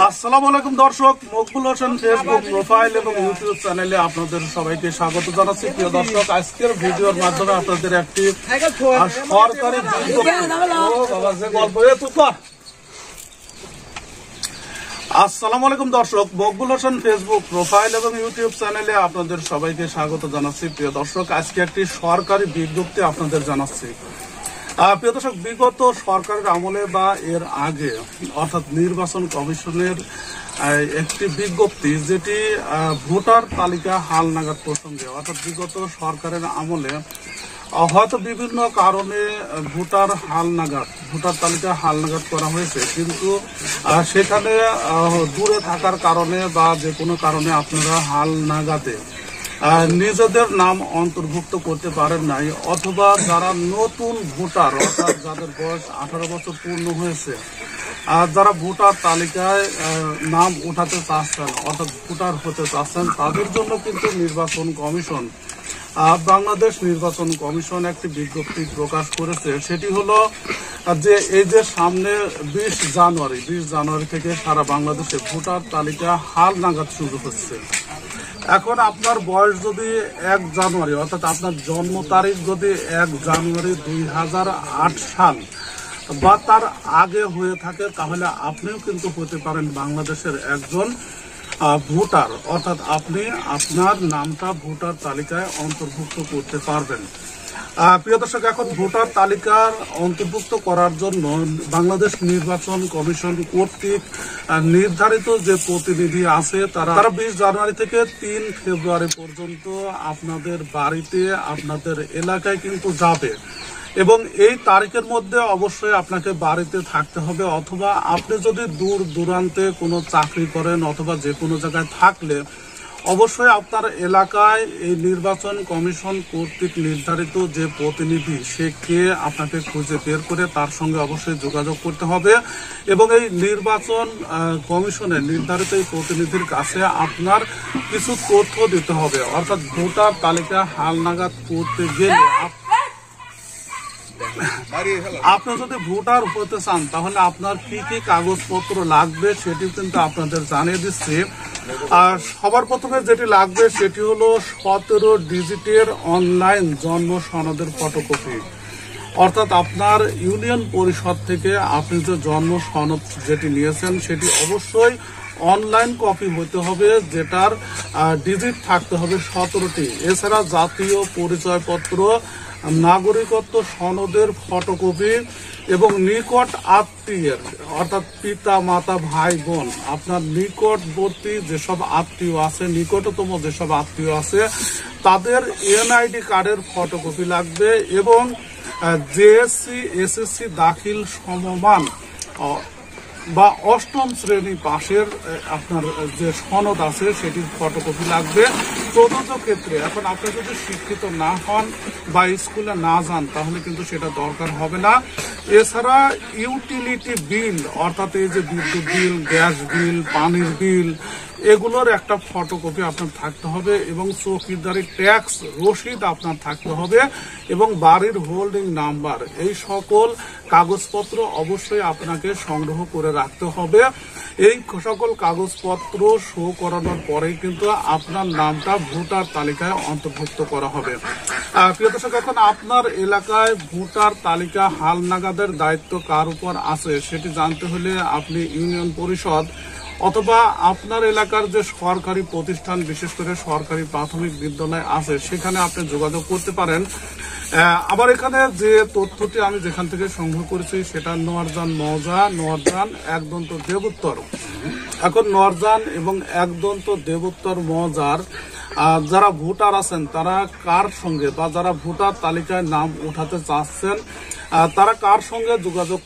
আসসালামু আলাইকুম দর্শক, মকবুল হোসেন ফেসবুক প্রোফাইল এবং ইউটিউব চ্যানেলে আপনাদের সবাইকে স্বাগত জানাচ্ছি। প্রিয় দর্শক, আজকের ভিডিওর মাধ্যমে আপনাদের একটি সরকারি আসসালামু আলাইকুম দর্শক, মকবুল হোসেন ফেসবুক প্রোফাইল এবং ইউটিউব চ্যানেলে আপনাদের সবাইকে স্বাগত জানাচ্ছি। প্রিয় দর্শক, আজকে একটি সরকারি বিজ্ঞপ্তি আপনাদের জানাচ্ছি। প্রিয় দর্শক, বিগত সরকারের আমলে বা এর আগে অর্থাৎ নির্বাচন কমিশনের একটি বিজ্ঞপ্তি, যেটি ভোটার তালিকা হালনাগাদ প্রসঙ্গে, অর্থাৎ বিগত সরকারের আমলে হয়তো বিভিন্ন কারণে ভোটার তালিকা হালনাগাদ করা হয়েছে, কিন্তু সেখানে দূরে থাকার কারণে বা যে কোনো কারণে আপনারা হালনাগাদে নিজেদের নাম অন্তর্ভুক্ত করতে পারেন নাই, অথবা যারা নতুন ভোটার অর্থাৎ যাদের বয়স 18 বছর পূর্ণ হয়েছে, যারা ভোটার তালিকায় নাম উঠাতে চাচ্ছেন অর্থাৎ ভোটার হতে চাচ্ছেন, তাদের জন্য কিন্তু বাংলাদেশ নির্বাচন কমিশন একটি বিজ্ঞপ্তি প্রকাশ করেছে। সেটি হলো যে এই যে সামনে 20 জানুয়ারি থেকে সারা বাংলাদেশে ভোটার তালিকা হালনাগাদ শুরু হচ্ছে। এখন আপনার বয়স যদি 1 জানুয়ারি অর্থাৎ আপনার জন্ম তারিখ যদি 1 জানুয়ারি 2008 সাল বা তার আগে হয়ে থাকে, তাহলে আপনিও কিন্তু হতে পারেন বাংলাদেশের একজন ভোটার, অর্থাৎ আপনি আপনার নামটা ভোটার তালিকায় অন্তর্ভুক্ত করতে পারবেন। প্রিয় দর্শক, এখন ভোটার তালিকার অন্তর্ভুক্ত করার জন্য বাংলাদেশ নির্বাচন কমিশন কর্তৃক নির্ধারিত যে প্রতিনিধি আছে, তারা 20 জানুয়ারি থেকে 3 ফেব্রুয়ারি পর্যন্ত আপনাদের বাড়িতে, আপনাদের এলাকায় কিন্তু যাবে, এবং এই তারিখের মধ্যে অবশ্যই আপনাকে বাড়িতে থাকতে হবে, অথবা আপনি যদি দূর দূরান্তে কোনো চাকরি করেন অথবা যে কোনো জায়গায় থাকলে অবশ্যই আপনার এলাকায় এই নির্বাচন কমিশন কর্তৃক নির্ধারিত যে প্রতিনিধি, সে কে আপনাকে খুঁজে বের করে তার সঙ্গে অবশ্যই যোগাযোগ করতে হবে, এবং এই নির্বাচন কমিশনের নির্ধারিত এই প্রতিনিধির কাছে আপনার কিছু তথ্য দিতে হবে। অর্থাৎ ভোটার তালিকা হালনাগাদ করতে গেলে আপনি যদি ভোটার হতে চান, তাহলে আপনার কি কি কাগজপত্র লাগবে সেটি কিন্তু আপনাদের জানিয়ে দিচ্ছি। আর সবার প্রথমে যেটি লাগবে সেটি হলো 17 ডিজিটের অনলাইন জন্ম সনদের ফটোকপি, অর্থাৎ আপনার ইউনিয়ন পরিষদ থেকে আপনি যে জন্ম সনদ যেটি নিয়েছেন সেটি অবশ্যই অনলাইন কপি হতে হবে, যেটার ডিজিট থাকতে হবে 17টি। এছাড়া জাতীয় পরিচয়পত্র, নাগরিকত্ব সনদের ফটোকপি এবং নিকট আত্মীয়ের অর্থাৎ পিতা মাতা ভাই বোন, আপনার নিকটবর্তী যেসব আত্মীয় আছে, নিকটতম যেসব আত্মীয় আছে, তাদের এনআইডি কার্ডের ফটোকপি লাগবে, এবং জেএসসি এসএসসি দাখিল সমমান বা 8ম শ্রেণী পাশের আপনার যে সনদ আছে সেটির ফটোকপি লাগবে প্রযোজ্য ক্ষেত্রে। এখন আপনি যদি শিক্ষিত না হন বা স্কুলে না যান, তাহলে কিন্তু সেটা দরকার হবে না। এছাড়া ইউটিলিটি বিল, অর্থাৎ এই যে বিদ্যুৎ বিল, গ্যাস বিল, পানির বিল, এগুলোর একটা ফটোকপি আপনার থাকতে হবে, এবং চৌকিদারি ট্যাক্স রসিদ আপনার থাকতে হবে, এবং বাড়ির হোল্ডিং নাম্বার, এই সকল কাগজপত্র অবশ্যই আপনাকে সংগ্রহ করে রাখতে হবে। এই সকল কাগজপত্র শো করানোর পরেই কিন্তু আপনার নামটা ভোটার তালিকায় অন্তর্ভুক্ত করা হবে। প্রিয় দর্শক, এখন আপনার এলাকায় ভোটার তালিকা হালনাগাদের দায়িত্ব কার উপর আছে সেটি জানতে হলে আপনি ইউনিয়ন পরিষদ অথবা আপনার এলাকার যে সরকারি প্রতিষ্ঠান, বিশেষ করে সরকারি প্রাথমিক বিদ্যালয় আছে, সেখানে আপনি যোগাযোগ করতে পারেন। আবার এখানে যে তথ্যটি আমি যেখান থেকে সংগ্রহ করেছি সেটা নোয়ারজান মৌজা, নোয়ারজান একদন্ত দেবোত্তর। এখন নোয়ারজান এবং একদন্ত দেবোত্তর মৌজার যারা ভোটার আছেন, তারা কার সঙ্গে বা যারা ভোটার তালিকায় নাম উঠাতে চাচ্ছেন, তারা কার সঙ্গে যোগাযোগ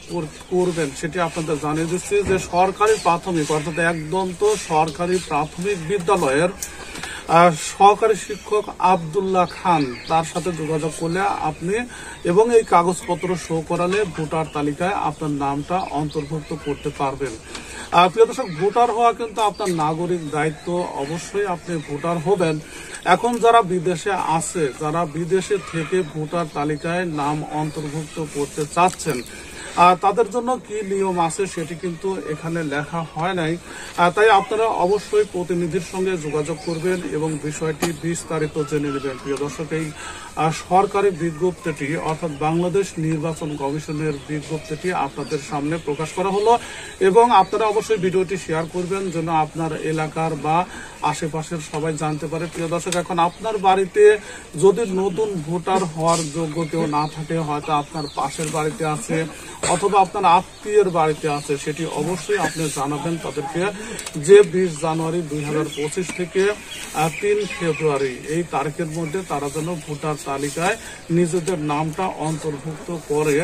করবেন সেটি আপনাদের জানিয়ে দিচ্ছি। যে সরকারি প্রাথমিক অর্থাৎ একদন্ত সরকারি প্রাথমিক বিদ্যালয়ের সহকারী শিক্ষক আব্দুল্লাহ খান, তার সাথে যোগাযোগ করলে আপনি এবং এই কাগজপত্র শো করালে ভোটার তালিকায় আপনার নামটা অন্তর্ভুক্ত করতে পারবেন। প্রিয় দর্শক, ভোটার হওয়া কিন্তু আপনার নাগরিক দায়িত্ব, অবশ্যই আপনি ভোটার হবেন। এখন যারা বিদেশে আছে, যারা বিদেশে থেকে ভোটার তালিকায় নাম অন্তর্ভুক্ত করতে চাচ্ছেন, তাদের জন্য কি নিয়ম আছে সেটি কিন্তু এখানে লেখা হয় নাই। তাই আপনারা অবশ্যই প্রতিনিধির সঙ্গে যোগাযোগ করবেন এবং বিষয়টি বিস্তারিত জেনে নেবেন। প্রিয় দর্শক, এই সরকারি বিজ্ঞপ্তিটি অর্থাৎ বাংলাদেশ নির্বাচন কমিশনের বিজ্ঞপ্তিটি আপনাদের সামনে প্রকাশ করা হলো এবং আপনারা অবশ্যই ভিডিওটি শেয়ার করবেন যেন আপনার এলাকার বা আশেপাশের সবাই জানতে পারে। প্রিয় দর্শক, এখন আপনার বাড়িতে যদি নতুন ভোটার হওয়ার যোগ্য কেউ না থাকে, হয়তো আপনার পাশের বাড়িতে আছে অথবা আপনার আত্মীয়ের বাড়িতে আছে, সেটি অবশ্যই আপনি জানাবেন তাদেরকে যে 20 জানুয়ারি 2025 থেকে 3 ফেব্রুয়ারি এই তারিখের মধ্যে তারা যেন ভোটার তালিকায় নিজেদের নামটা অন্তর্ভুক্ত করে।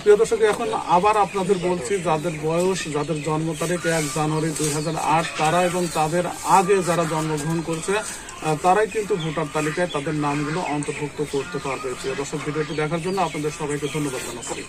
প্রিয় দর্শক, এখন আবার আপনাদের বলছি, যাদের বয়স, যাদের জন্ম তারিখ 1 জানুয়ারি 2008 তারা এবং তাদের আগে যারা জন্মগ্রহণ করছে তারাই কিন্তু ভোটার তালিকায় তাদের নামগুলো অন্তর্ভুক্ত করতে পারবে। প্রিয় দর্শক, ভিডিওটি দেখার জন্য আপনাদের সবাইকে ধন্যবাদ জানাচ্ছি।